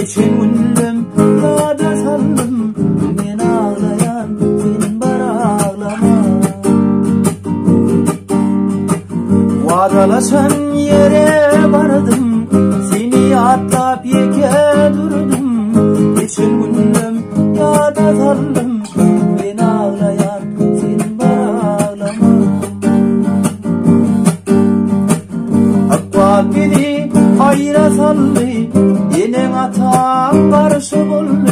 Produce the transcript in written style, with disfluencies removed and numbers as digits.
Geçen günlüm yada saldım, men ağlayan sen bar ağlama. Vadalaşan yere vardım, seni atlap yeke durdum. Geçen günlüm yada saldım, men ağlayan sen bar ağlama. Akbal beni hayra saldı, yenen atan karşı boldu.